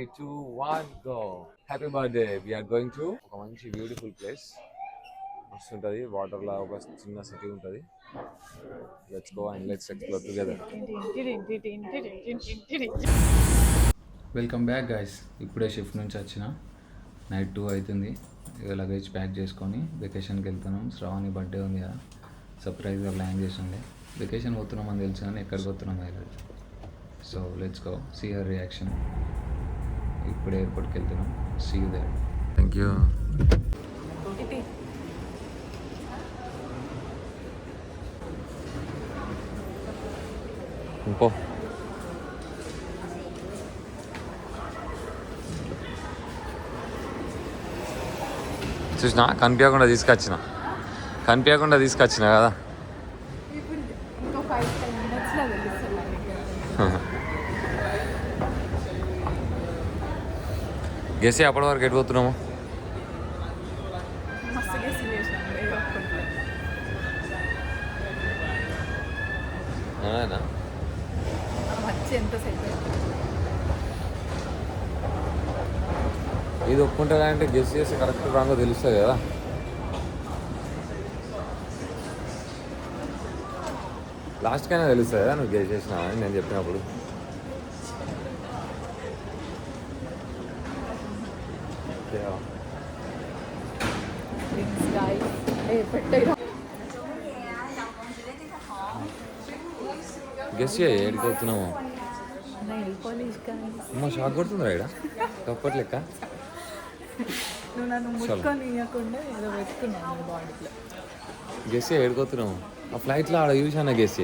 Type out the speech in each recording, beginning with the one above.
3, 2, 1, go. Happy birthday. We are going to ఒక మంచి beautiful place. మస్తు ఉంటుంది. వాటర్లో ఒక చిన్న సిటీ ఉంటుంది. Let's go and let's explore together. Welcome back guys. ఇప్పుడే షిఫ్ట్ నుంచి వచ్చిన, నైట్ 2 అవుతుంది. ఇక లగేజ్ ప్యాక్ చేసుకొని వెకేషన్కి వెళ్తున్నాం. శ్రావణి బర్త్డే ఉంది కదా, సర్ప్రైజ్గా ప్లాన్ చేసి ఉండే. వెకేషన్ పోతున్నాం అని తెలుసు కానీ ఎక్కడికి పోతున్నాం అయితే. So let's go, see her reaction. ఇప్పుడు ఎయిర్పోర్ట్కి వెళ్తున్నాం. See you there. Thank you. ఇంకో చూసినా కనిపించకుండా తీసుకొచ్చిన కదా. గెసి అప్పటి వరకు ఎటు పోతున్నాము? ఇది ఒప్పుకుంటుందా అంటే గెస్ చేసి కరెక్ట్ రాంగో తెలుస్తుంది కదా. లాస్ట్కైనా తెలుస్తుంది కదా నువ్వు గెస్ చేసినా అని నేను చెప్పినప్పుడు. గెస్ ఏడికి వస్తున్నాము? అమ్మ షాక్ కొడుతుంది రైడా కప్పటి లెక్క. గెస్ ఏడుకోతున్నాము. ఆ ఫ్లైట్లో ఆడ చూసాను. గెస్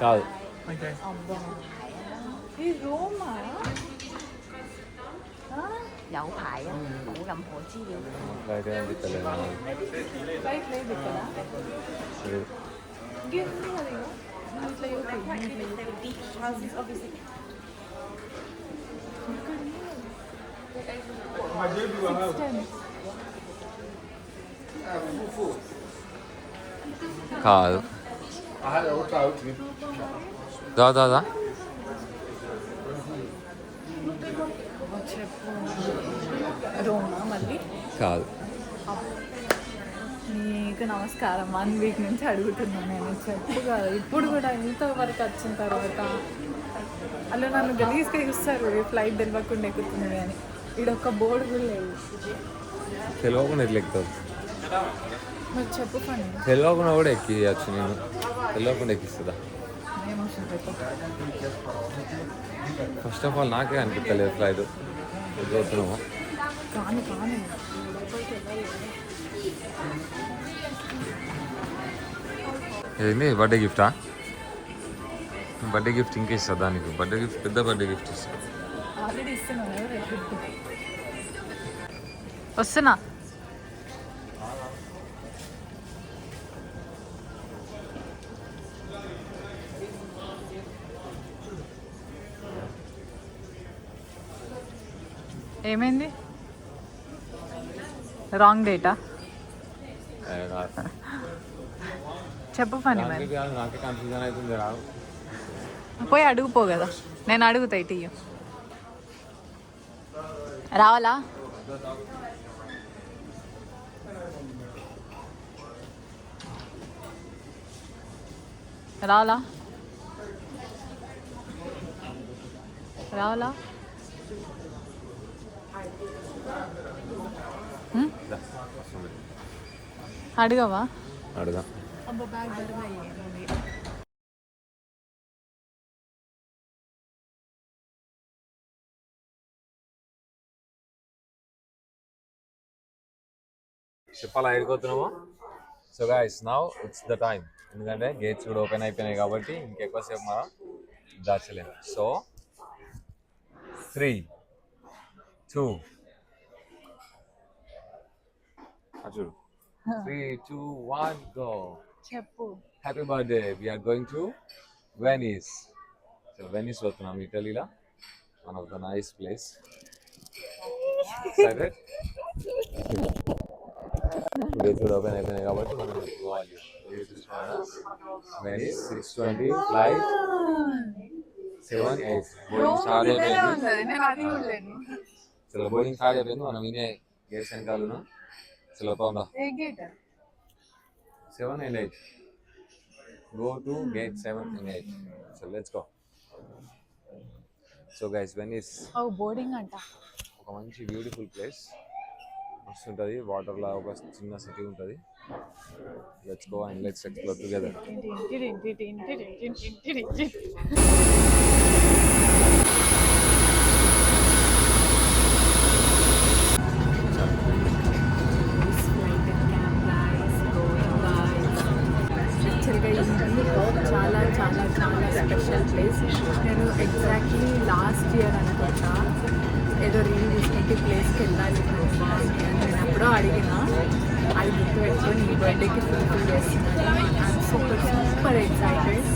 కాదు. కాదు. దాదా కాదు. నీకు నమస్కారం. 1 వీక్ నుంచి అడుగుతున్నాను నేను, చెప్పు కాదు. ఇప్పుడు కూడా ఇంతవరకు వచ్చిన తర్వాత అలా నన్ను గలీజ్గా చూస్తారు. ఫ్లైట్ తెలియకుండా ఎక్కుతుంది అని. ఈడొక్క బోర్డు కూడా లేదు. తెలియకుండా ఎట్లా ఎక్కుతావు? మరి చెప్పు పని. తెలియకుండా కూడా ఎక్కియచ్చు. నేను తెలియకుండా ఎక్కిస్తుందా? ఫస్ట్ ఆఫ్ ఆల్ నాకే అనిపించలేదు ఫ్లైట్ ఎదుగుతున్నాము. కానీ ఏంది బర్త్డే గిఫ్టా? బర్త్డే గిఫ్ట్ ఇంకా ఇస్తా దానికి. బర్త్డే గిఫ్ట్ పెద్ద బర్త్డే గిఫ్ట్ ఇస్తా. ఆల్రెడీ ఇస్తున్నాను. వస్తున్నా. ఏమైంది? Wrong data? చెప్పు పని. మరి నాకే కన్ఫ్యూజన్ అవుతుంది. రాదు. పోయి అడుగుపో కదా, నేను అడుగుతా. ఇటు రావాలా? రావాలా? రావాలా? అడగవా? అడుగా. చెప్పాలా ఎడిపోతున్నామో? So guys now it's the time. ఎందుకంటే గేట్స్ కూడా ఓపెన్ అయిపోయినాయి కాబట్టి ఇంకెక్కువసేపు మనం దాచలేము. సో 3, 2 చూడు. 3, 2, 1, go. చెప్పు. Happy birthday. We're going to Venice. So Venice పోతున్నాం, ఇటలీలో. One of the nice place. Excited? Gates కూడా ఓపెన్ అయిపోయినాయి కాబట్టి మనం పోవాలి. Venice 6:20 flight. 7, 8 బోర్డింగ్ స్టార్ట్ అయిపోయింది. నేను అది కూడా లేను. అసలు బోర్డింగ్ స్టార్ట్ అయిపోయింది. మనం వినే గేట్స్ వెనకాలను అసలు పోందా. ఏ gate? 7 and 8. Go to gate 7 and 8. So let's go. So guys, Venice oh boarding అంట. ఒక మంచి బ్యూటిఫుల్ ప్లేస్. మస్తు ఉంటుంది. వాటర్లో ఒక చిన్న సిటీ ఉంటుంది. Let's go and let's explore together. చాలా చాలా చాలా స్పెషల్ ప్లేస్. నేను ఎగ్జాక్ట్లీ లాస్ట్ ఇయర్ అనుకుంటా ఏదో రీల్ చూసినట్టు ప్లేస్కి వెళ్ళాలి నేను ఎప్పుడో అడిగిన, అది గుర్తు పెట్టుకొని ఈ బర్త్డేకి ఫుల్ఫిల్ చేస్తున్నాను. I'm super super excited.